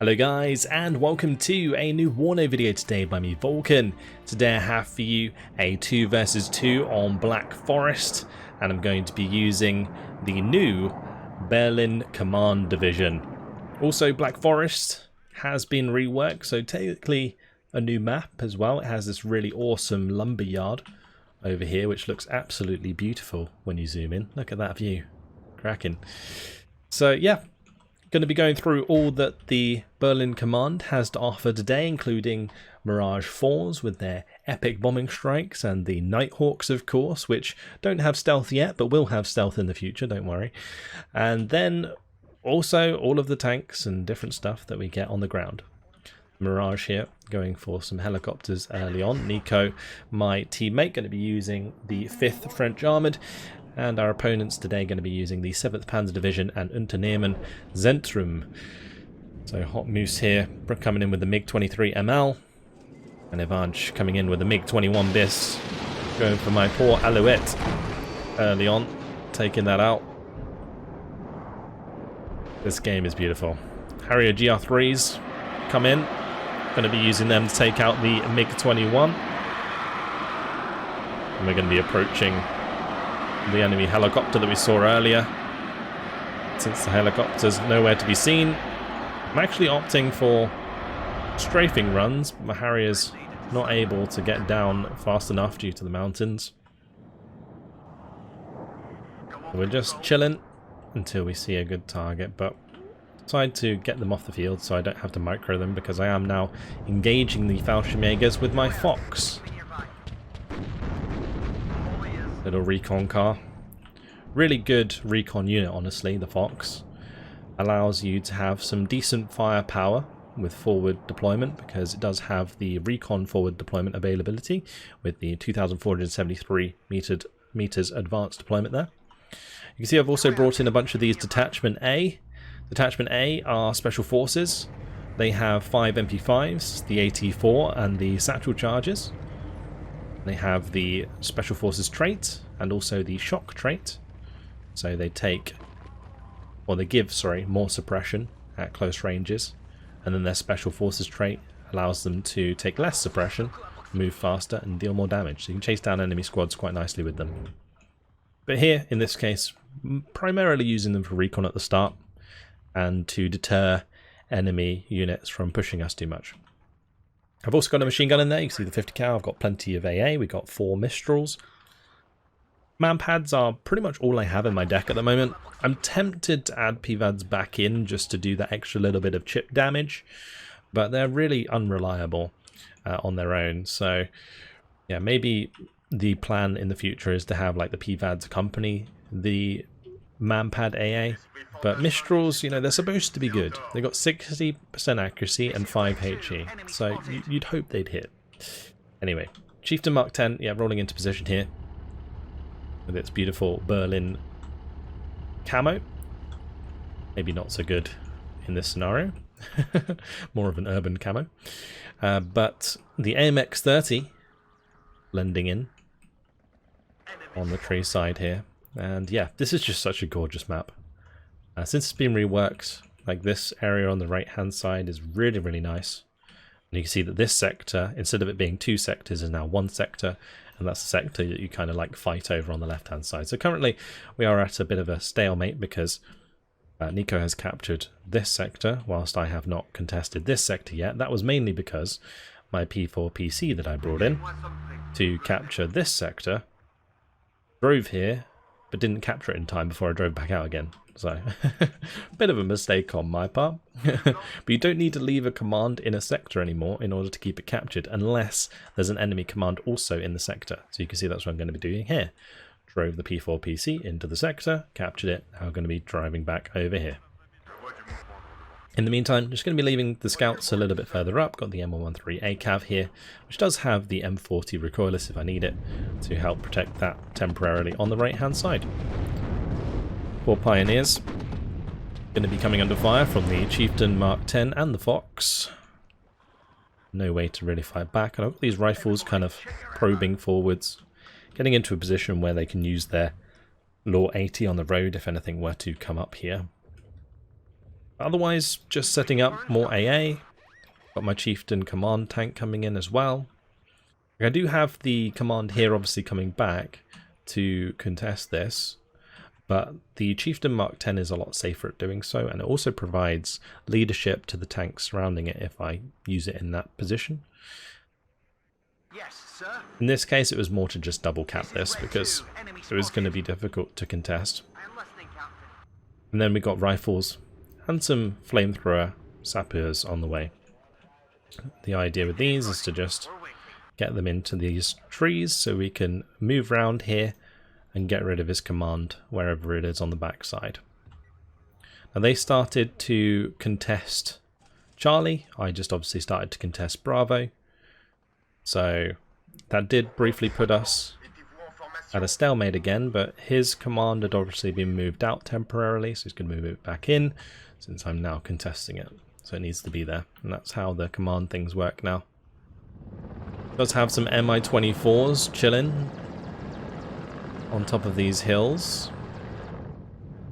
Hello guys, and welcome to a new WARNO video today by me, Vulcan. Today I have for you a 2 versus 2 on Black Forest, and I'm going to be using the new Berlin Command Division. Also, Black Forest has been reworked, so technically a new map as well. It has this really awesome lumber yard over here, which looks absolutely beautiful when you zoom in. Look at that view. Cracking. So yeah, going to be going through all that the Berlin Command has to offer today, including Mirage 4s with their epic bombing strikes, and the Nighthawks, of course, which don't have stealth yet, but will have stealth in the future, don't worry. And then also all of the tanks and different stuff that we get on the ground. Mirage here, going for some helicopters early on. Nico, my teammate, going to be using the 5th French Armoured. And our opponents today are going to be using the 7th Panzer Division and Unternehmen Zentrum. So Hot Moose here coming in with the MiG-23 ML. And Evange coming in with the MiG-21 BIS. Going for my poor Alouette early on. Taking that out. This game is beautiful. Harrier GR3s come in. Going to be using them to take out the MiG-21. And we're going to be approaching the enemy helicopter that we saw earlier. Since the helicopter's nowhere to be seen, I'm actually opting for strafing runs. My Harrier's not able to get down fast enough due to the mountains. We're just chilling until we see a good target, but decide to get them off the field so I don't have to micro them, because I am now engaging the Fallschirmjägers with my Fox. Little recon car. Really good recon unit, honestly, the Fox. Allows you to have some decent firepower with forward deployment, because it does have the recon forward deployment availability with the 2,473 meters advanced deployment there. You can see I've also brought in a bunch of these Detachment A. Detachment A are special forces. They have 5 MP5s, the AT4 and the satchel charges. They have the Special Forces trait and also the shock trait. So they take, or they give, sorry, more suppression at close ranges. And then their Special Forces trait allows them to take less suppression, move faster and deal more damage. So you can chase down enemy squads quite nicely with them. But here, in this case, primarily using them for recon at the start and to deter enemy units from pushing us too much. I've also got a machine gun in there. You can see the 50 cal. I've got plenty of AA. We've got 4 Mistrals. Manpads are pretty much all I have in my deck at the moment. I'm tempted to add PVADs back in just to do that extra little bit of chip damage, but they're really unreliable on their own. So yeah, maybe the plan in the future is to have like the PVADs accompany the Manpad AA. But Mistrals, you know, they're supposed to be good. They got 60% accuracy and 5 HE, so you'd hope they'd hit. Anyway, Chieftain Mark 10, yeah, rolling into position here with its beautiful Berlin camo. Maybe not so good in this scenario. More of an urban camo. But the AMX-30 blending in on the tree side here. And yeah, this is just such a gorgeous map. Since it's been reworked, like this area on the right hand side is really, really nice. And you can see that this sector, instead of it being 2 sectors, is now 1 sector. And that's the sector that you kind of like fight over on the left hand side. So currently we are at a bit of a stalemate, because Nico has captured this sector whilst I have not contested this sector yet. That was mainly because my P4PC that I brought in to capture this sector drove here, but didn't capture it in time before I drove back out again. So, bit of a mistake on my part. But you don't need to leave a command in a sector anymore in order to keep it captured, unless there's an enemy command also in the sector. So you can see that's what I'm going to be doing here. Drove the P4PC into the sector, captured it, now I'm going to be driving back over here. In the meantime, just going to be leaving the scouts a little bit further up. Got the M113 ACAV here, which does have the M40 recoilless if I need it, to help protect that temporarily on the right hand side. 4 Pioneers going to be coming under fire from the Chieftain Mark 10 and the Fox. No way to really fight back. And I've got these rifles kind of probing forwards, getting into a position where they can use their Law 80 on the road if anything were to come up here. Otherwise, just setting up more AA. Got my Chieftain command tank coming in as well. I do have the command here obviously coming back to contest this, but the Chieftain Mark 10 is a lot safer at doing so, and it also provides leadership to the tanks surrounding it if I use it in that position. Yes, sir. In this case, it was more to just double cap this because it was going to be difficult to contest. And then we got rifles and some flamethrower sappers on the way. The idea with these is to just get them into these trees so we can move around here and get rid of his command wherever it is on the backside. Now they started to contest Charlie. I just obviously started to contest Bravo. So that did briefly put us at a stalemate again, but his command had obviously been moved out temporarily, so he's going to move it back in since I'm now contesting it. So it needs to be there, and that's how the command things work now. It does have some Mi-24s chilling on top of these hills.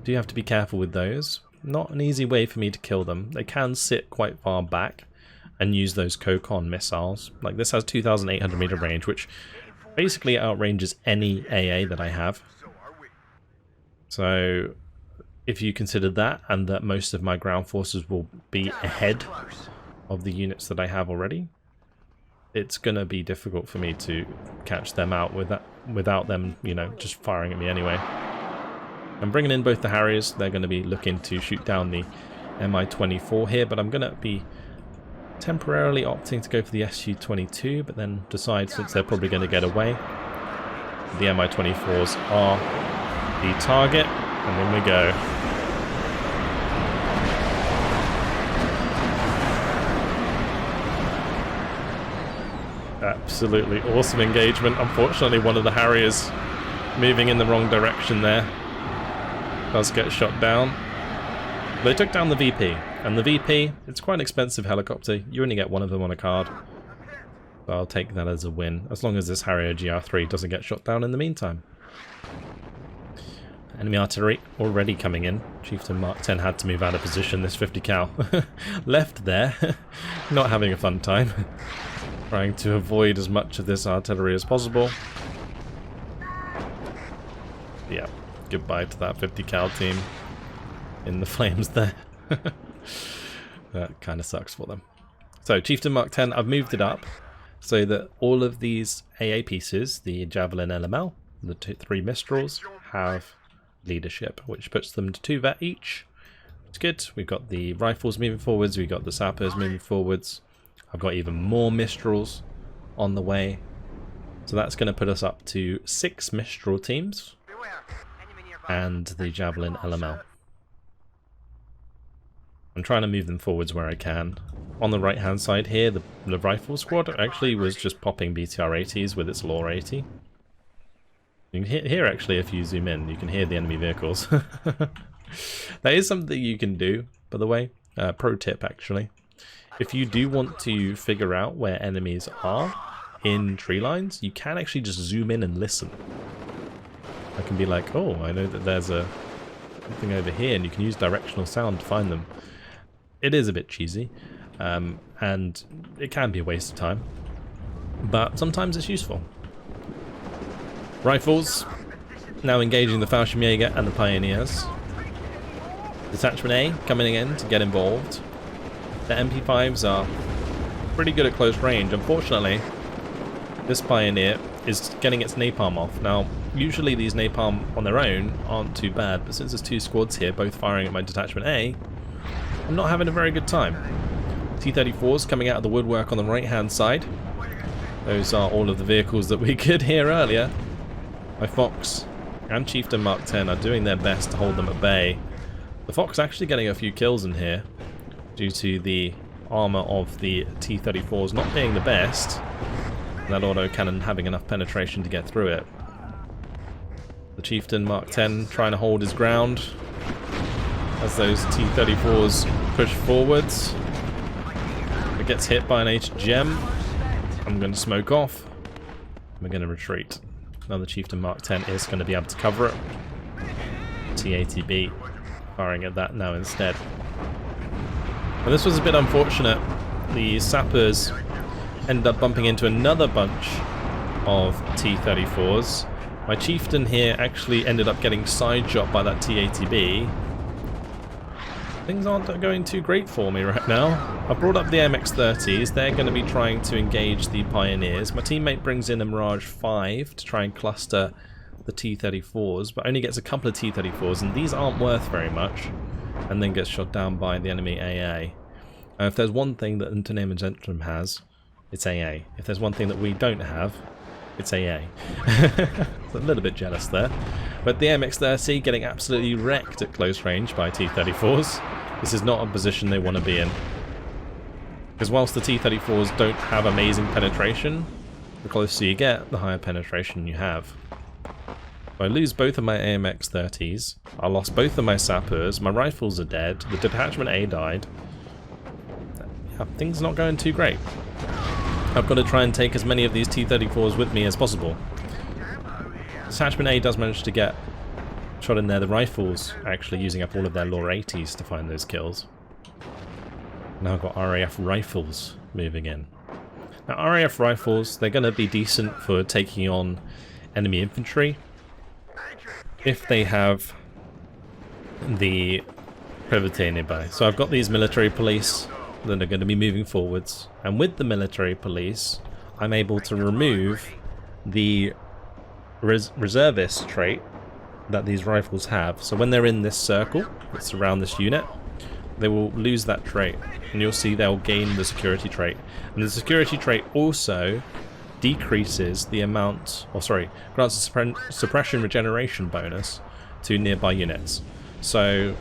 Do have to be careful with those. Not an easy way for me to kill them. They can sit quite far back and use those Kokon missiles. Like this has 2,800 meter range, which basically outranges any AA that I have. So if you consider that, and that most of my ground forces will be ahead of the units that I have already, it's going to be difficult for me to catch them out without them, you know, just firing at me anyway. I'm bringing in both the Harriers. They're going to be looking to shoot down the Mi-24 here, but I'm going to be temporarily opting to go for the Su-22, but then decide, since they're probably going to get away, the Mi-24s are the target, and in we go. Absolutely awesome engagement. Unfortunately, one of the Harriers moving in the wrong direction there does get shot down. They took down the VP, and the VP, it's quite an expensive helicopter. You only get one of them on a card. So I'll take that as a win, as long as this Harrier GR3 doesn't get shot down in the meantime. Enemy artillery already coming in. Chieftain Mark 10 had to move out of position. This 50 cal left there, not having a fun time. Trying to avoid as much of this artillery as possible. Yeah, goodbye to that 50 cal team in the flames there. That kind of sucks for them. So Chieftain Mark 10, I've moved it up so that all of these AA pieces, the Javelin LML, the 3 Mistrals, have leadership, which puts them to 2 vet each. It's good. We've got the rifles moving forwards, we've got the sappers moving forwards. I've got even more Mistrals on the way. So that's going to put us up to 6 Mistral teams and the Javelin LML. I'm trying to move them forwards where I can. On the right hand side here, the rifle squad actually was just popping BTR-80s with its Lore 80. You can hear actually, if you zoom in, you can hear the enemy vehicles. That is something you can do, by the way. Pro tip actually. If you do want to figure out where enemies are in tree lines, you can actually just zoom in and listen. I can be like, oh, I know that there's something over here, and you can use directional sound to find them. It is a bit cheesy, and it can be a waste of time, but sometimes it's useful. Rifles, now engaging the Fallschirmjäger and the Pioneers. Detachment A coming in to get involved. The MP5s are pretty good at close range. Unfortunately, this Pioneer is getting its napalm off. Now, usually these napalm on their own aren't too bad, but since there's 2 squads here, both firing at my Detachment A, I'm not having a very good time. T-34s coming out of the woodwork on the right-hand side. Those are all of the vehicles that we could hear earlier. My Fox and Chieftain Mark 10 are doing their best to hold them at bay. The Fox actually getting a few kills in here, due to the armor of the T-34s not being the best, and that autocannon having enough penetration to get through it. The Chieftain Mark 10 trying to hold his ground as those T-34s push forwards. It gets hit by an HGM. I'm going to smoke off. We're going to retreat. Now the Chieftain Mark 10 is going to be able to cover it. T-80B firing at that now instead. And this was a bit unfortunate. The sappers ended up bumping into another bunch of T-34s. My chieftain here actually ended up getting side shot by that T-80B. Things aren't going too great for me right now. I brought up the MX-30s. They're going to be trying to engage the Pioneers. My teammate brings in a Mirage 5 to try and cluster the T-34s, but only gets a couple of T-34s, and these aren't worth very much, and then gets shot down by the enemy AA. If there's one thing that Unternehmen Zentrum has, it's AA. If there's one thing that we don't have, it's AA. A little bit jealous there. But the MX-30 getting absolutely wrecked at close range by T-34s. This is not a position they want to be in. Because whilst the T-34s don't have amazing penetration, the closer you get, the higher penetration you have. I lose both of my AMX-30s, I lost both of my sappers, my rifles are dead, the detachment A died. Yeah, things are not going too great. I've got to try and take as many of these T-34s with me as possible. Detachment A does manage to get shot in there. The rifles actually using up all of their Lore 80s to find those kills. Now I've got RAF rifles moving in. Now RAF rifles, they're going to be decent for taking on enemy infantry if they have the Privateer nearby. So I've got these military police that are going to be moving forwards, and with the military police I'm able to remove the reservist trait that these rifles have. So when they're in this circle that's around this unit, they will lose that trait, and you'll see they'll gain the security trait. And the security trait also decreases the amount, or sorry, grants a suppression regeneration bonus to nearby units. So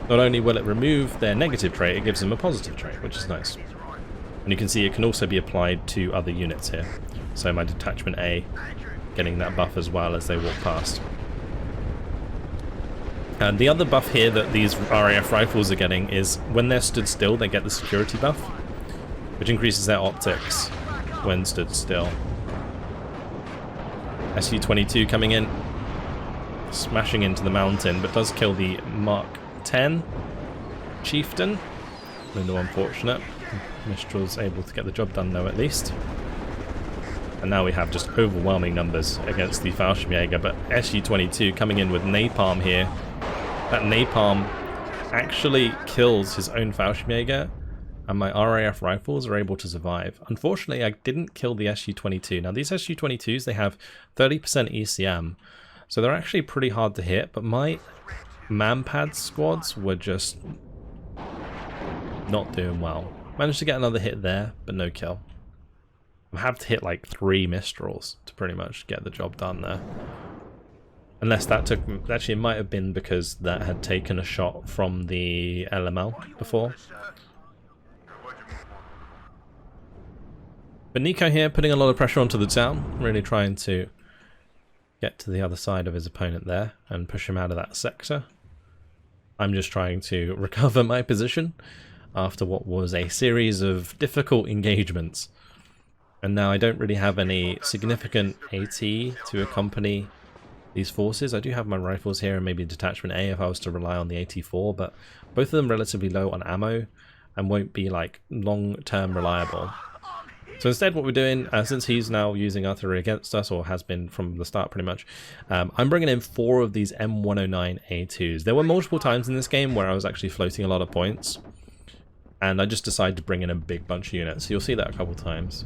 not only will it remove their negative trait, it gives them a positive trait, which is nice. And you can see it can also be applied to other units here. So my detachment A getting that buff as well as they walk past. And the other buff here that these RAF rifles are getting is when they're stood still, they get the security buff, which increases their optics when stood still. Su-22 coming in, smashing into the mountain, but does kill the Mark 10 chieftain. A little unfortunate. Mistral's able to get the job done though, at least. And now we have just overwhelming numbers against the Fallschirmjäger, but Su-22 coming in with napalm here. That napalm actually kills his own Fallschirmjäger, and my RAF rifles are able to survive. Unfortunately, I didn't kill the Su-22. Now these Su-22s, they have 30% ECM, so they're actually pretty hard to hit, but my manpad squads were just not doing well. Managed to get another hit there, but no kill. I have to hit like 3 Mistrals to pretty much get the job done there. Unless that took... Actually, it might have been because that had taken a shot from the LML before. But Nico here putting a lot of pressure onto the town, really trying to get to the other side of his opponent there and push him out of that sector. I'm just trying to recover my position after what was a series of difficult engagements. And now I don't really have any significant AT to accompany these forces. I do have my rifles here and maybe detachment A if I was to rely on the AT4, but both of them relatively low on ammo and won't be like long-term reliable. So instead what we're doing, since he's now using artillery against us, or has been from the start pretty much, I'm bringing in 4 of these M109A2s. There were multiple times in this game where I was actually floating a lot of points, and I just decided to bring in a big bunch of units. So you'll see that a couple times.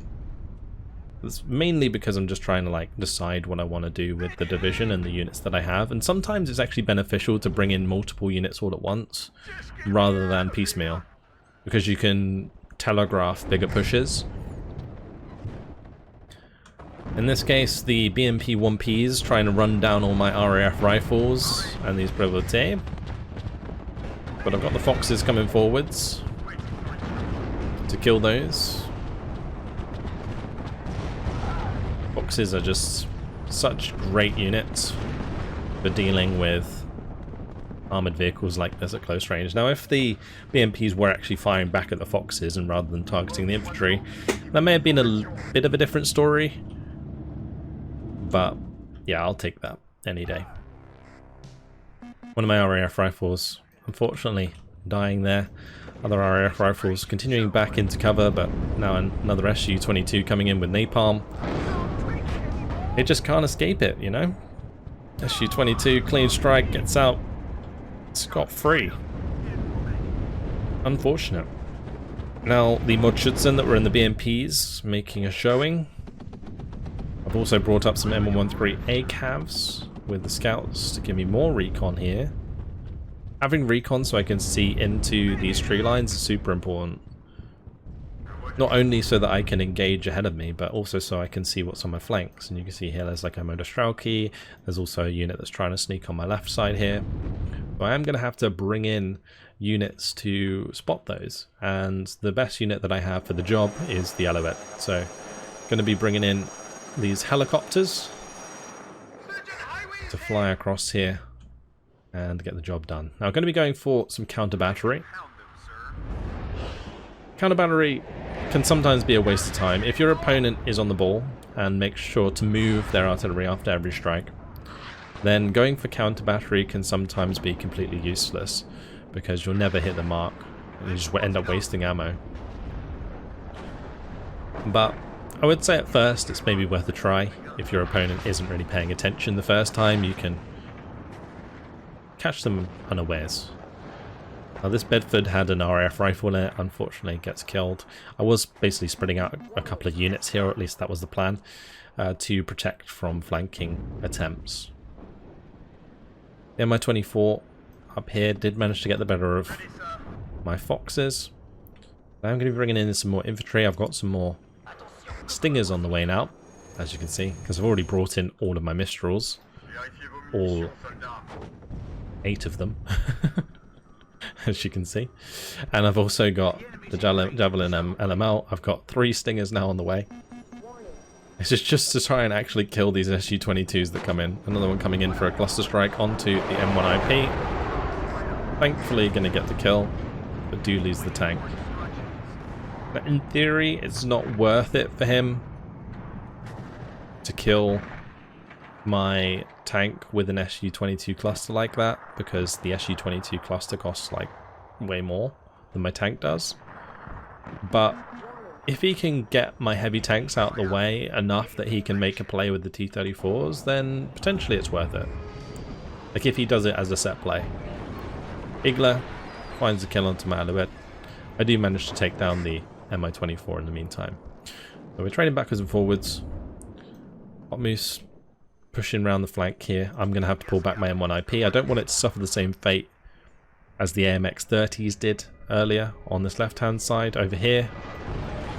It's mainly because I'm just trying to like decide what I want to do with the division and the units that I have, and sometimes it's actually beneficial to bring in multiple units all at once rather than piecemeal, because you can telegraph bigger pushes. In this case, the BMP-1Ps trying to run down all my RAF rifles and these Privateer, but I've got the Foxes coming forwards to kill those. Foxes are just such great units for dealing with armoured vehicles like this at close range. Now if the BMPs were actually firing back at the Foxes and rather than targeting the infantry, that may have been a bit of a different story. But yeah, I'll take that any day. One of my RAF rifles, unfortunately, dying there. Other RAF rifles continuing back into cover, but now another SU-22 coming in with napalm. It just can't escape it, you know? SU-22, clean strike, gets out scot-free. Unfortunate. Now, the Modschützen that were in the BMPs making a showing. I've also brought up some M113A cavs with the scouts to give me more recon here. Having recon so I can see into these tree lines is super important. Not only so that I can engage ahead of me, but also so I can see what's on my flanks. And you can see here there's like a Motorstrelki. There's also a unit that's trying to sneak on my left side here. So I am going to have to bring in units to spot those. And the best unit that I have for the job is the Alouette. So going to be bringing in these helicopters to fly across here and get the job done. Now I'm going to be going for some counter battery. Counter battery can sometimes be a waste of time. If your opponent is on the ball and makes sure to move their artillery after every strike, then going for counter battery can sometimes be completely useless because you'll never hit the mark and you just end up wasting ammo. But I would say at first it's maybe worth a try. If your opponent isn't really paying attention the first time, you can catch them unawares. Now this Bedford had an RAF rifle in it, unfortunately it gets killed. I was basically spreading out a couple of units here, or at least that was the plan, to protect from flanking attempts. The Mi-24 up here did manage to get the better of my Foxes. Now I'm going to be bringing in some more infantry. I've got some more Stingers on the way now, as you can see, because I've already brought in all of my Mistrals. All 8 of them. As you can see, and I've also got the Javelin LML. I've got 3 Stingers now on the way. This is just to try and actually kill these SU-22s that come in. Another one coming in for a cluster strike onto the M1IP. Thankfully going to get the kill, but do lose the tank. Now, in theory, it's not worth it for him to kill my tank with an SU-22 cluster like that, because the SU-22 cluster costs like way more than my tank does. But if he can get my heavy tanks out the way enough that he can make a play with the T-34s, then potentially it's worth it. Like if he does it as a set play. Igla finds a kill onto my Alouette. I do manage to take down the Mi-24 in the meantime. So we're trading backwards and forwards. Hot Moose pushing around the flank here. I'm going to have to pull back my M1IP. I don't want it to suffer the same fate as the AMX-30s did earlier on this left-hand side over here.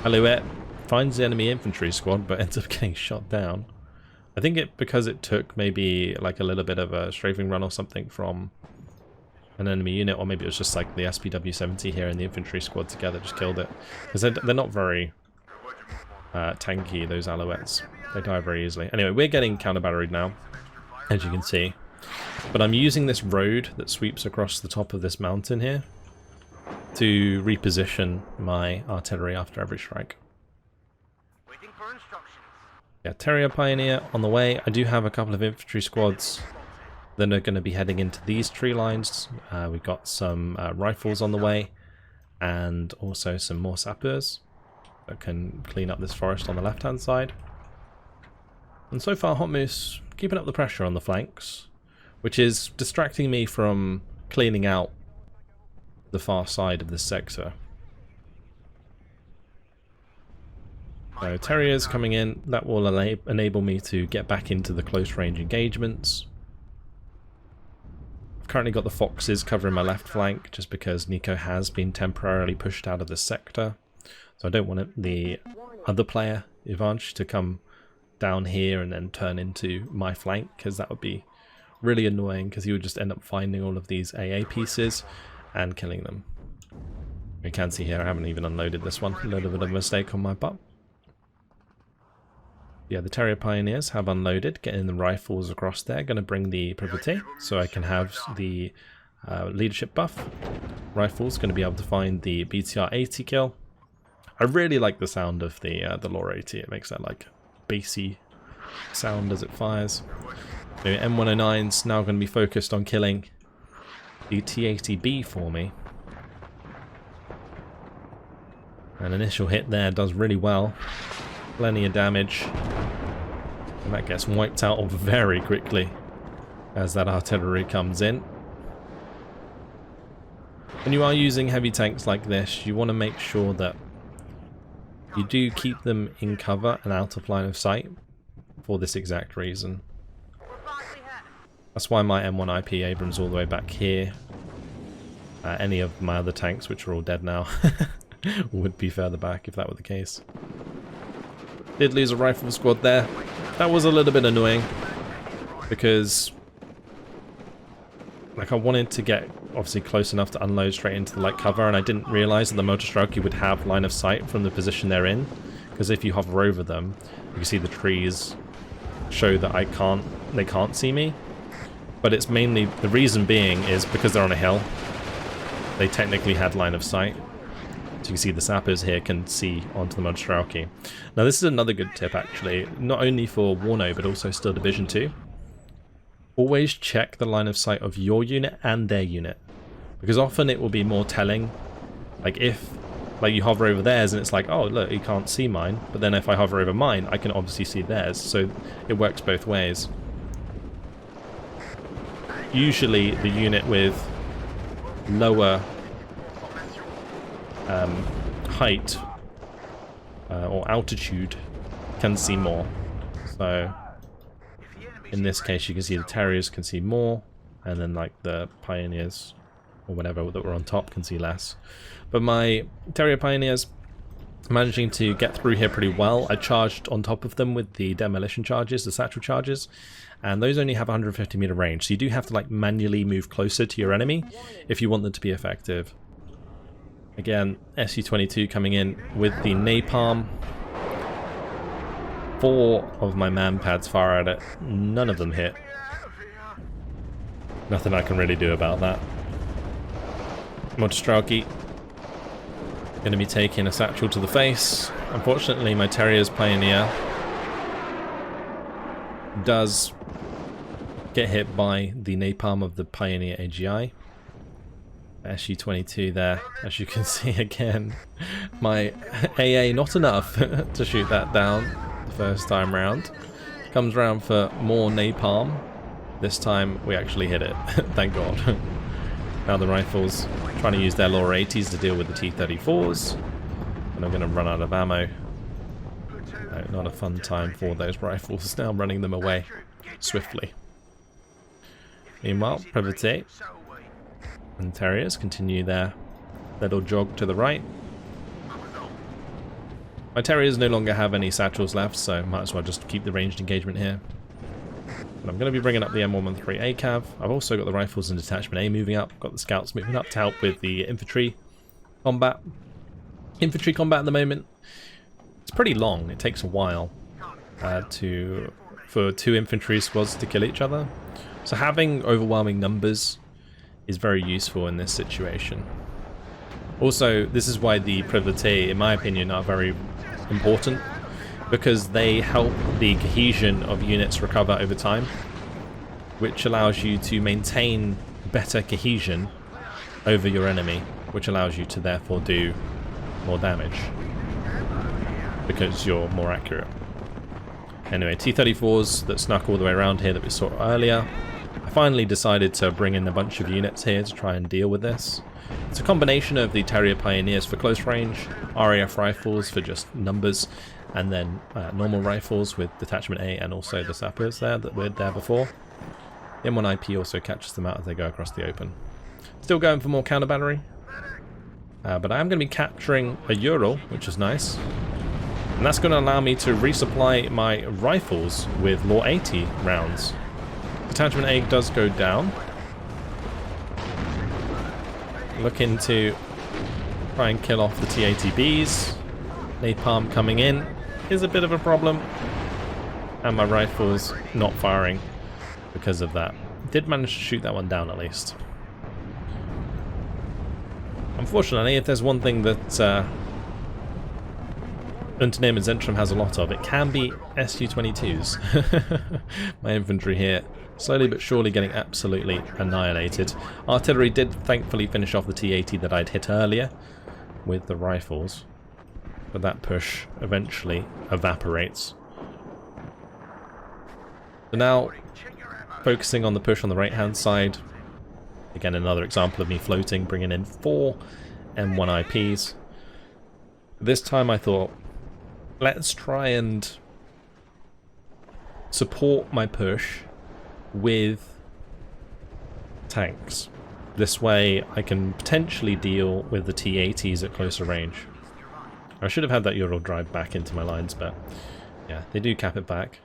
Alouette finds the enemy infantry squad, but ends up getting shot down. I think because it took maybe like a little bit of a strafing run or something from an enemy unit, or maybe it was just like the SPW-70 here and the infantry squad together just killed it. Because they're not very tanky, those Alouettes. They die very easily. Anyway, we're getting counter-batteried now, as you can see. But I'm using this road that sweeps across the top of this mountain here to reposition my artillery after every strike. Waiting for instructions. Yeah, Terrier Pioneer on the way. I do have a couple of infantry squads that are going to be heading into these tree lines. We've got some rifles on the way, and also some more sappers that can clean up this forest on the left-hand side. And so far, Hot Moose keeping up the pressure on the flanks, which is distracting me from cleaning out the far side of this sector. So Terriers coming in, that will enable me to get back into the close range engagements. I've currently got the Foxes covering my left flank just because Nico has been temporarily pushed out of this sector. So I don't want the other player, Eugen, to come down here and then turn into my flank, because that would be really annoying, because he would just end up finding all of these AA pieces and killing them. You can see here I haven't even unloaded this one, a little bit of a mistake on my part. Yeah, the Terrier Pioneers have unloaded, getting the rifles across there, going to bring the Privateer so I can have the leadership buff. Rifles going to be able to find the BTR 80 kill. I really like the sound of the Lore 80, it makes that like bassy sound as it fires. So M109's now going to be focused on killing the T-80B for me. An initial hit there does really well. Plenty of damage. And that gets wiped out very quickly as that artillery comes in. When you are using heavy tanks like this, you want to make sure that you do keep them in cover and out of line of sight for this exact reason. That's why my M1 IP Abrams all the way back here. Any of my other tanks, which are all dead now, would be further back if that were the case. Did lose a rifle squad there. That was a little bit annoying because like I wanted to get obviously close enough to unload straight into the light cover, and I didn't realize that the motor strike would have line of sight from the position they're in, because if you hover over them you can see the trees show that they can't see me. But it's mainly, the reason being is because they're on a hill, they technically had line of sight. So you can see the sappers here can see onto the Motorstrauki. Now this is another good tip actually, not only for WARNO but also still Division 2. Always check the line of sight of your unit and their unit, because often it will be more telling. Like if you hover over theirs and it's like, oh look, you can't see mine, but then if I hover over mine I can obviously see theirs, so it works both ways. Usually the unit with lower height or altitude can see more. So in this case you can see the Terriers can see more, and then like the Pioneers or whatever that were on top can see less. But my Terrier Pioneers managing to get through here pretty well. I charged on top of them with the demolition charges, the satchel charges, and those only have 150 meter range, so you do have to like manually move closer to your enemy if you want them to be effective. Again, SU-22 coming in with the napalm. 4 of my man-pads fire at it, none of them hit. Nothing I can really do about that. Motorstrauki going to be taking a satchel to the face. Unfortunately, my Terrier's Pioneer does get hit by the napalm of the Pioneer AGI. SU-22 there, as you can see again. My AA not enough to shoot that down the first time round. Comes round for more napalm. This time we actually hit it, thank God. Now the rifles trying to use their lower 80s to deal with the T-34s. And I'm going to run out of ammo. No, not a fun time for those rifles, now running them away swiftly. Meanwhile, Privateer and Terriers continue their little jog to the right. My Terriers no longer have any satchels left, so might as well just keep the ranged engagement here. And I'm going to be bringing up the M113 ACAV. I've also got the rifles and detachment A moving up. Got the scouts moving up to help with the infantry combat. Infantry combat at the moment, it's pretty long. It takes a while for 2 infantry squads to kill each other. So having overwhelming numbers is very useful in this situation. Also, this is why the Privateer, in my opinion, are very important, because they help the cohesion of units recover over time, which allows you to maintain better cohesion over your enemy, which allows you to therefore do more damage because you're more accurate. Anyway, T-34s that snuck all the way around here that we saw earlier. I finally decided to bring in a bunch of units here to try and deal with this. It's a combination of the Terrier Pioneers for close range, RAF rifles for just numbers, and then normal rifles with detachment A and also the sappers there that were there before. The M1 IP also catches them out as they go across the open. Still going for more counter battery, but I am going to be capturing a Ural, which is nice. And that's going to allow me to resupply my rifles with Law 80 rounds. Detachment A does go down. Looking to try and kill off the T-80Bs. Napalm coming in is a bit of a problem. And my rifle's not firing because of that. Did manage to shoot that one down at least. Unfortunately, if there's one thing that Unternehmen Zentrum has a lot of, it can be Su-22s. My infantry here slowly but surely getting absolutely annihilated. Artillery did thankfully finish off the T-80 that I'd hit earlier with the rifles. but that push eventually evaporates. So now, focusing on the push on the right-hand side. Again, another example of me floating, bringing in 4 M1 IPs. This time I thought, let's try and support my push with tanks. This way I can potentially deal with the T-80s at closer range. I should have had that Ural drive back into my lines, but yeah, they do cap it back.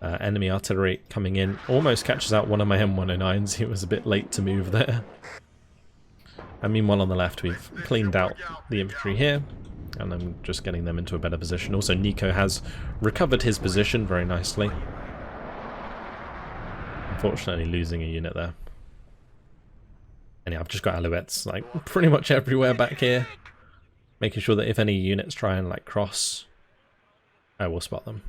Enemy artillery coming in almost catches out one of my M109s. He was a bit late to move there. And meanwhile on the left we've cleaned out the infantry here, and I'm just getting them into a better position. Also Nico has recovered his position very nicely. Unfortunately losing a unit there. And yeah, I've just got alouettes like pretty much everywhere back here, making sure that if any units try and like cross, I will spot them.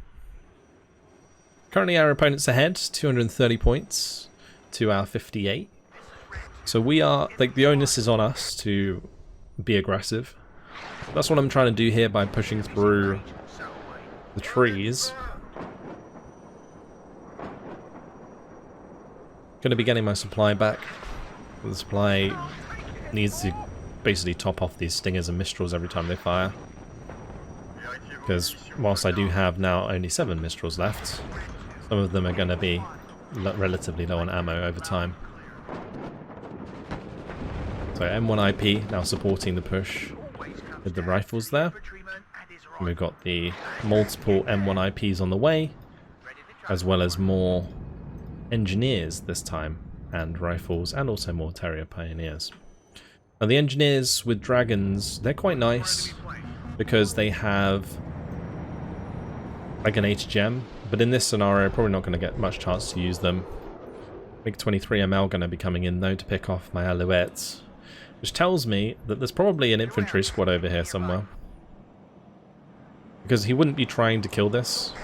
Currently our opponent's ahead, 230 points to our 58. So we are, like, the onus is on us to be aggressive. That's what I'm trying to do here by pushing through the trees. Going to be getting my supply back. The supply needs to basically top off these Stingers and Mistrals every time they fire. Because whilst I do have now only 7 Mistrals left, some of them are going to be relatively low on ammo over time. So M1 IP now supporting the push with the rifles there. And we've got the multiple M1 IPs on the way, as well as more engineers this time, and rifles, and also more Terrier Pioneers. Now the engineers with dragons, they're quite nice because they have like an HGM, but in this scenario probably not going to get much chance to use them. MiG-23ML going to be coming in though to pick off my alouettes, which tells me that there's probably an infantry squad over here somewhere, because he wouldn't be trying to kill this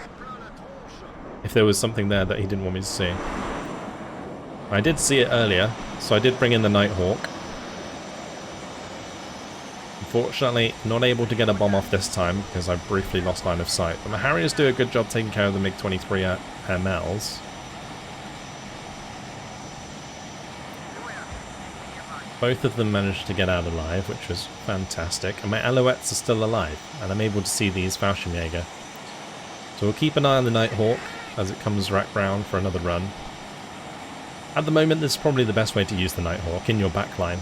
if there was something there that he didn't want me to see. I did see it earlier, so I did bring in the Nighthawk. Unfortunately, not able to get a bomb off this time because I briefly lost line of sight. But my Harriers do a good job taking care of the MiG-23 MLs. Both of them managed to get out alive, which was fantastic. And my alouettes are still alive, and I'm able to see these Fallschirmjäger. So we'll keep an eye on the Nighthawk as it comes back round for another run. At the moment, this is probably the best way to use the Nighthawk, in your back line.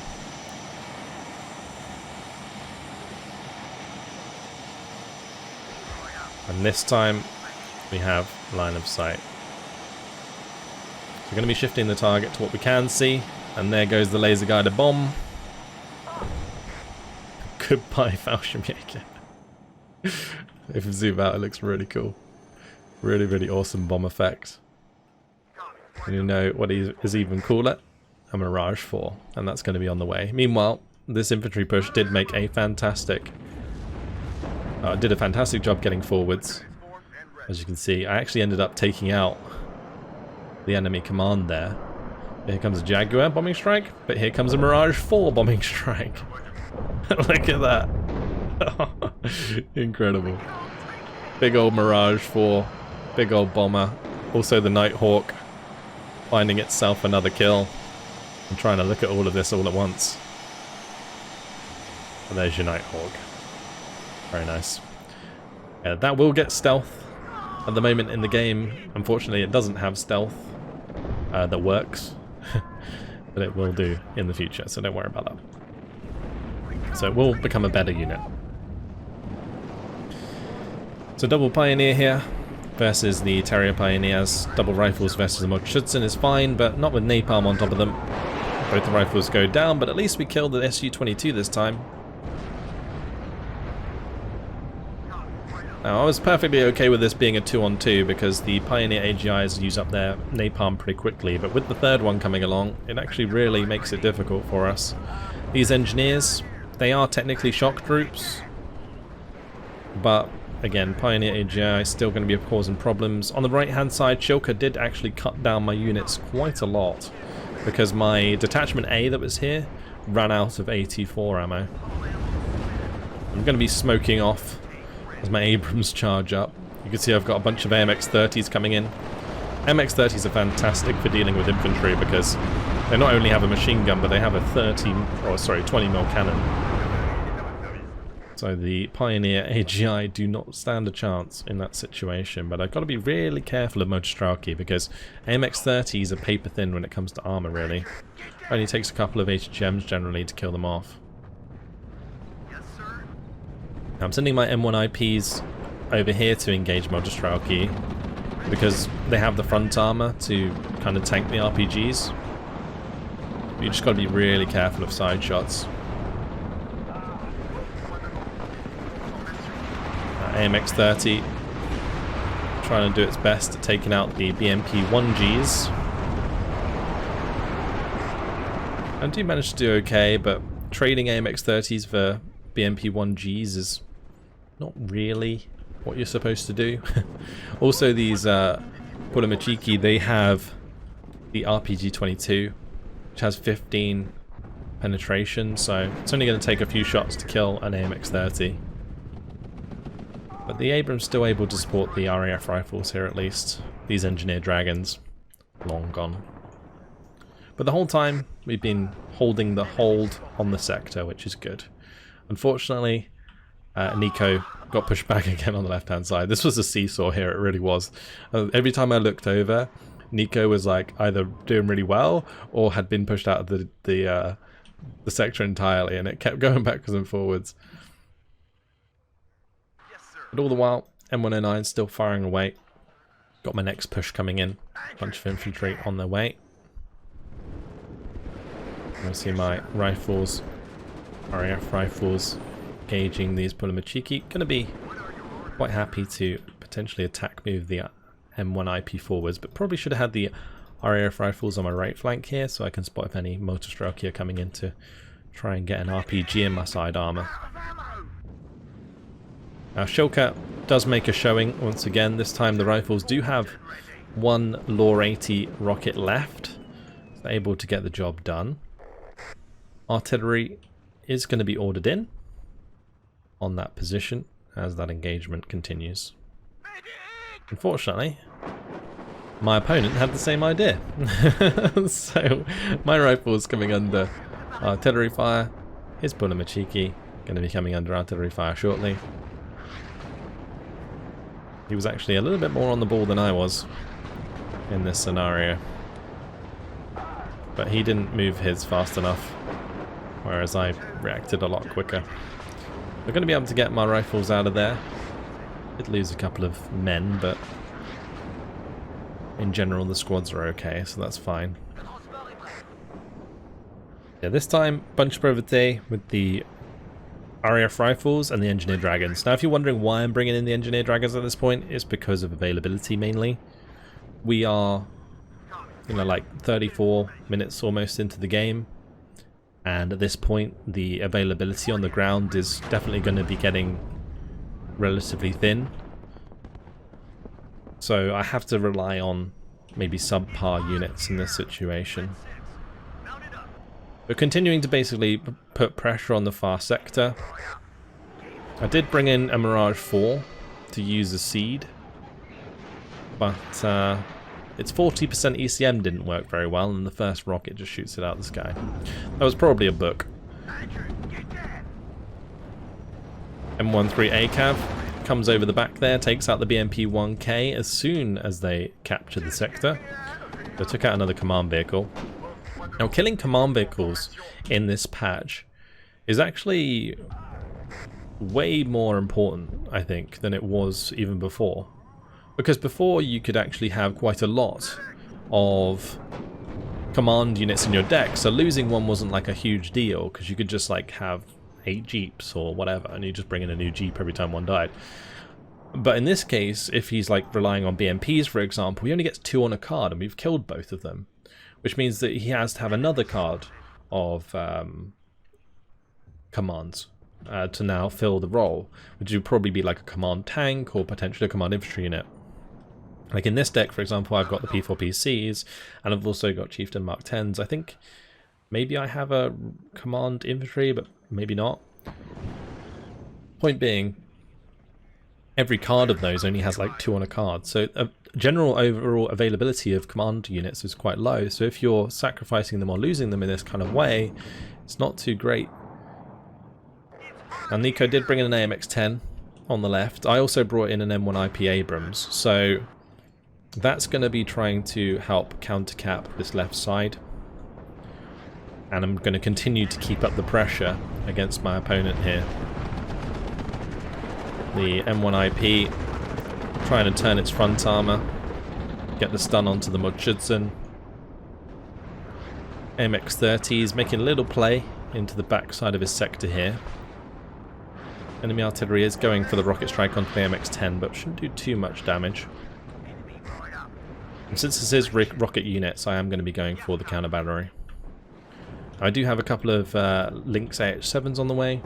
And this time, we have line of sight. So we're going to be shifting the target to what we can see. And there goes the laser guided bomb. Goodbye, Fallschirmjäger. If you zoom out, it looks really cool. Really, really awesome bomb effect. And you know what is even cooler? A Mirage 4. And that's going to be on the way. Meanwhile, this infantry push did make a fantastic... did a fantastic job getting forwards. As you can see, I actually ended up taking out the enemy command there. Here comes a Jaguar bombing strike, but here comes a Mirage 4 bombing strike. Look at that. Incredible. Big old Mirage 4, big old bomber. Also the Nighthawk finding itself another kill. I'm trying to look at all of this all at once. And there's your Nighthawk. Very nice. Yeah, that will get stealth. At the moment in the game, unfortunately it doesn't have stealth that works. But it will do in the future, so don't worry about that. So it will become a better unit. So double Pioneer here versus the Terrier Pioneers. Double rifles versus the Modschützen is fine, but not with napalm on top of them. Both the rifles go down, but at least we killed the Su-22 this time. Now, I was perfectly okay with this being a 2-on-2 because the Pioneer AGIs use up their napalm pretty quickly, but with the third one coming along, it actually really makes it difficult for us. These engineers, they are technically shock troops, but again, Pioneer AGI is still going to be causing problems. On the right-hand side, Shilka did actually cut down my units quite a lot because my Detachment A that was here ran out of AT4 ammo. I'm going to be smoking off as my Abrams charge up. You can see I've got a bunch of AMX-30s coming in. AMX-30s are fantastic for dealing with infantry because they not only have a machine gun, but they have a 20mm cannon. So the Pioneer AGI do not stand a chance in that situation, but I've got to be really careful of Motostralki because AMX-30s are paper thin when it comes to armor, really. Only takes a couple of HGMs generally to kill them off. Now I'm sending my M1 IPs over here to engage Motostralki because they have the front armor to kind of tank the RPGs. But you just got to be really careful of side shots. AMX-30 trying to do its best at taking out the BMP-1Gs. I do manage to do okay, but trading AMX-30s for BMP-1Gs is not really what you're supposed to do. Also, these Pulamachiki, they have the RPG-22, which has 15 penetration, so it's only going to take a few shots to kill an AMX-30. But the Abrams still able to support the RAF rifles here at least. These engineer dragons, long gone. But the whole time we've been holding the hold on the sector, which is good. Unfortunately, Nico got pushed back again on the left hand side. This was a seesaw here, it really was. Every time I looked over, Nico was like either doing really well or had been pushed out of the sector entirely, and it kept going backwards and forwards. But all the while, M109 still firing away. Got my next push coming in. Bunch of infantry on their way. I see my rifles, RAF rifles, gauging these Pulamachiki. Gonna be quite happy to potentially attack move the M1 IP forwards, but probably should have had the RAF rifles on my right flank here so I can spot if any Motostralki are coming in to try and get an RPG in my side armor. Now Shellcat does make a showing once again. This time the rifles do have one Lore 80 rocket left. So able to get the job done. Artillery is going to be ordered in on that position as that engagement continues. Unfortunately, my opponent had the same idea. So my rifle is coming under artillery fire. His Pulamachiki going to be coming under artillery fire shortly. He was actually a little bit more on the ball than I was in this scenario. But he didn't move his fast enough, whereas I reacted a lot quicker. We're going to be able to get my rifles out of there. Did lose a couple of men, but in general the squads are okay, so that's fine. Yeah, this time, bunch of brevité with the RAF rifles and the engineer dragons. Now if you're wondering why I'm bringing in the engineer dragons at this point, it's because of availability mainly. We are, you know, like 34 minutes almost into the game, and at this point the availability on the ground is definitely going to be getting relatively thin. So I have to rely on maybe subpar units in this situation. We're continuing to basically put pressure on the far sector. I did bring in a Mirage 4 to use as seed, but its 40% ECM didn't work very well, and the first rocket just shoots it out of the sky. That was probably a book. M13 ACAV comes over the back there, takes out the BMP-1K as soon as they capture the sector. They took out another command vehicle. Now, killing command vehicles in this patch is actually way more important, I think, than it was even before. Because before you could actually have quite a lot of command units in your deck, so losing one wasn't like a huge deal, because you could just like have 8 jeeps or whatever, and you just bring in a new jeep every time one died. But in this case, if he's like relying on BMPs, for example, he only gets 2 on a card, and we've killed both of them. Which means that he has to have another card of commands to now fill the role, which would probably be like a command tank or potentially a command infantry unit. Like in this deck, for example, I've got the P4PCs, and I've also got Chieftain Mark 10s. I think maybe I have a command infantry, but maybe not. Point being, every card of those only has like 2 on a card, so general overall availability of command units is quite low, so if you're sacrificing them or losing them in this kind of way, it's not too great. And Nico did bring in an AMX-10 on the left. I also brought in an M1IP Abrams, so that's going to be trying to help countercap this left side. And I'm going to continue to keep up the pressure against my opponent here. The M1IP trying to turn its front armor, get the stun onto the Mudschützen. MX-30 is making a little play into the backside of his sector here. Enemy artillery is going for the rocket strike onto the MX-10, but shouldn't do too much damage. And since this is rocket units, I am going to be going for the counter battery. I do have a couple of Lynx AH-7s on the way.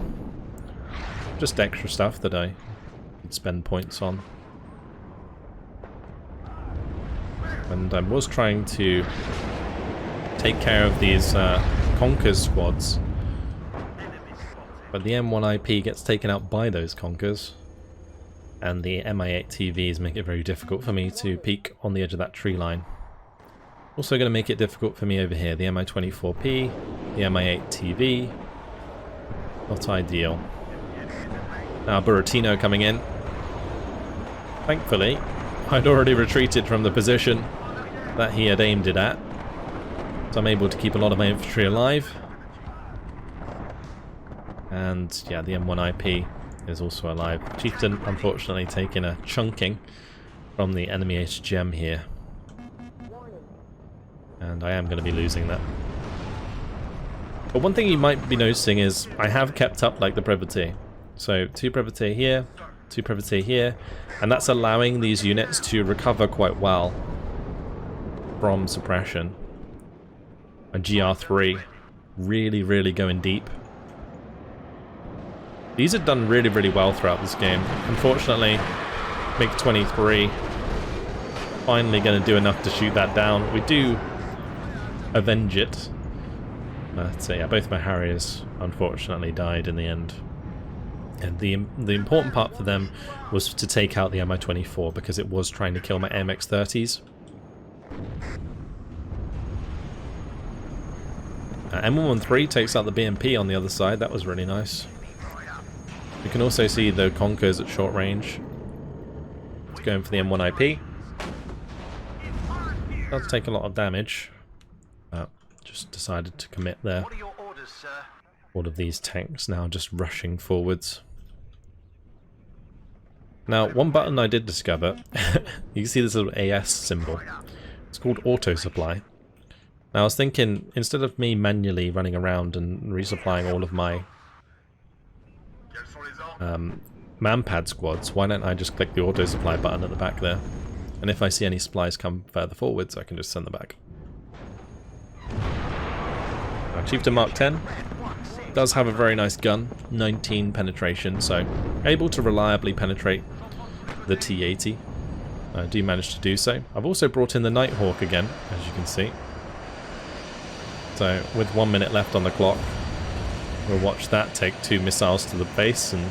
Just extra stuff that I could spend points on. And I was trying to take care of these Conkers squads, but the M1IP gets taken out by those Conkers, and the Mi-8 TVs make it very difficult for me to peek on the edge of that tree line. Also going to make it difficult for me over here, the Mi-24P, the Mi-8 TV, not ideal. Now Buratino coming in. Thankfully, I'd already retreated from the position that he had aimed it at, so I'm able to keep a lot of my infantry alive. And yeah, the M1IP is also alive. Chieftain unfortunately taking a chunking from the enemy HGM here. And I am going to be losing that. But one thing you might be noticing is I have kept up like the Breveté. So 2 Breveté here, 2 Breveté here, and that's allowing these units to recover quite well from suppression. A GR3 really going deep. These have done really well throughout this game. Unfortunately, MiG-23 finally going to do enough to shoot that down. We do avenge it. But yeah, both my Harriers unfortunately died in the end. And the important part for them was to take out the Mi-24 because it was trying to kill my MX-30s. M113 takes out the BMP on the other side. That was really nice. You can also see the Conkers at short range. It's going for the M1IP. Does take a lot of damage. Just decided to commit there. What are your orders, sir? All of these tanks now just rushing forwards. Now, one button I did discover, you can see this little AS symbol. It's called auto supply. Now I was thinking, instead of me manually running around and resupplying all of my manpad squads, why don't I just click the auto supply button at the back there? And if I see any supplies come further forwards, I can just send them back. Chieftain Mark 10 does have a very nice gun, 19 penetration, so able to reliably penetrate the T-80. I do manage to do so. I've also brought in the Nighthawk again, as you can see. So with 1 minute left on the clock, we'll watch that take 2 missiles to the base and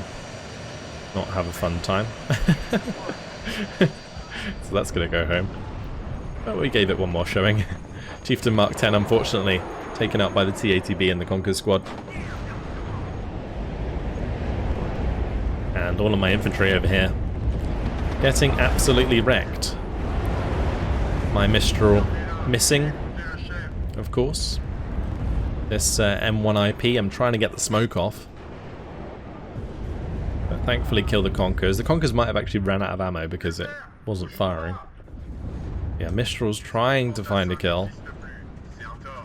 not have a fun time. So that's going to go home. But we gave it one more showing. Chieftain Mark 10 unfortunately taken out by the T-80B and the Conquer squad. And all of my infantry over here getting absolutely wrecked. My Mistral missing, of course. This M1IP, I'm trying to get the smoke off. But thankfully kill the Conkers. The Conkers might have actually ran out of ammo because it wasn't firing. Yeah, Mistral's trying to find a kill.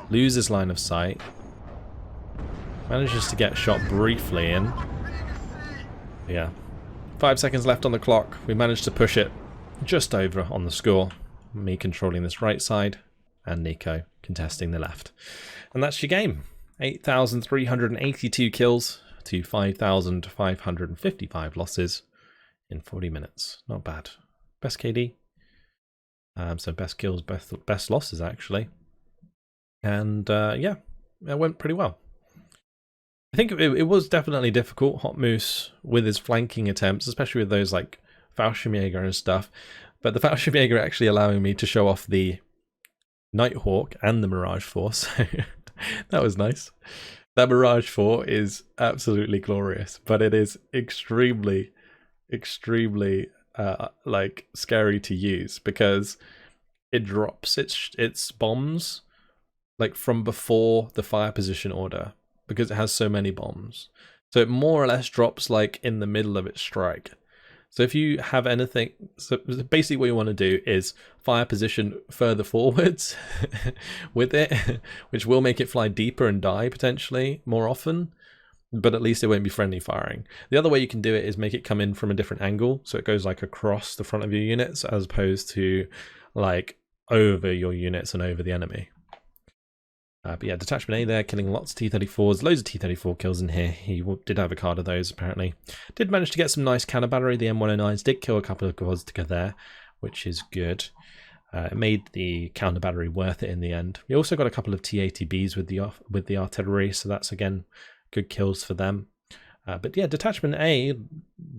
Loses line of sight. Manages to get shot briefly in. Yeah. 5 seconds left on the clock. We managed to push it just over on the score. Me controlling this right side and Nico contesting the left. And that's your game. 8,382 kills to 5,555 losses in 40 minutes. Not bad. Best KD. So best kills, best losses actually. And yeah, it went pretty well. I think it was definitely difficult, Hot Moose, with his flanking attempts, especially with those like Fallschirmjäger and stuff. But the Fallschirmjäger actually allowing me to show off the Nighthawk and the Mirage 4, so that was nice. That Mirage 4 is absolutely glorious, but it is extremely, extremely like scary to use because it drops its bombs like from before the fire position order because it has so many bombs. So it more or less drops like in the middle of its strike. So if you have anything, so basically what you want to do is fire position further forwards with it, which will make it fly deeper and die potentially more often, but at least it won't be friendly firing. The other way you can do it is make it come in from a different angle, so it goes like across the front of your units as opposed to like over your units and over the enemy. But yeah, Detachment A there, killing lots of T-34s, loads of T-34 kills in here. He did have a card of those, apparently. Did manage to get some nice counter battery. The M109s did kill a couple of Gvozdyka there, which is good. It made the counter battery worth it in the end. We also got a couple of T-80Bs with the artillery, so that's, again, good kills for them. But yeah, Detachment A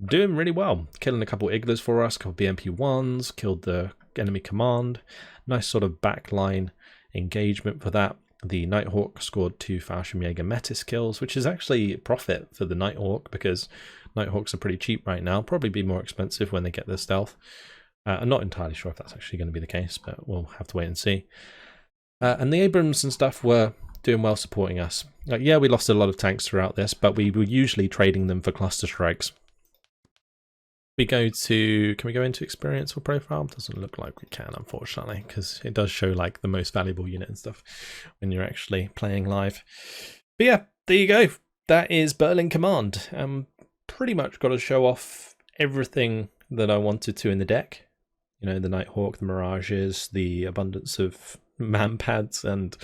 doing really well. Killing a couple Iglers for us, a couple BMP-1s, killed the enemy command. Nice sort of backline engagement for that. The Nighthawk scored 2 Fallschirmjäger Metis kills, which is actually profit for the Nighthawk because Nighthawks are pretty cheap right now. Probably be more expensive when they get their stealth. I'm not entirely sure if that's actually going to be the case, but we'll have to wait and see. And the Abrams and stuff were doing well supporting us. Yeah, we lost a lot of tanks throughout this, but we were usually trading them for cluster strikes. We go to, can we go into experience or profile? Doesn't look like we can, unfortunately, because it does show like the most valuable unit and stuff when you're actually playing live. But yeah, there you go. That is Berlin Command. Pretty much got to show off everything that I wanted to in the deck. You know, the Nighthawk, the Mirages, the abundance of man pads and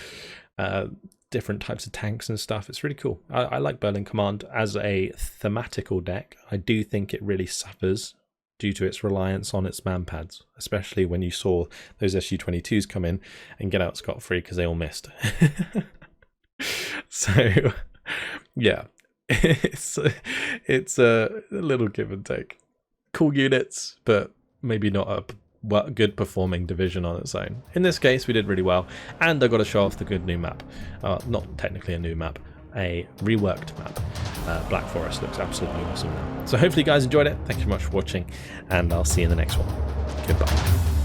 different types of tanks and stuff. It's really cool. I like Berlin Command as a thematical deck. I do think it really suffers due to its reliance on its man pads, especially when you saw those SU-22s come in and get out scot-free because they all missed. So yeah, it's a little give and take. Cool units, but maybe not a good performing division on its own. In this case, we did really well, and I got to show off the good new map. Not technically a new map, a reworked map. Black Forest looks absolutely awesome now. So hopefully you guys enjoyed it. Thank you very much for watching, and I'll see you in the next one. Goodbye.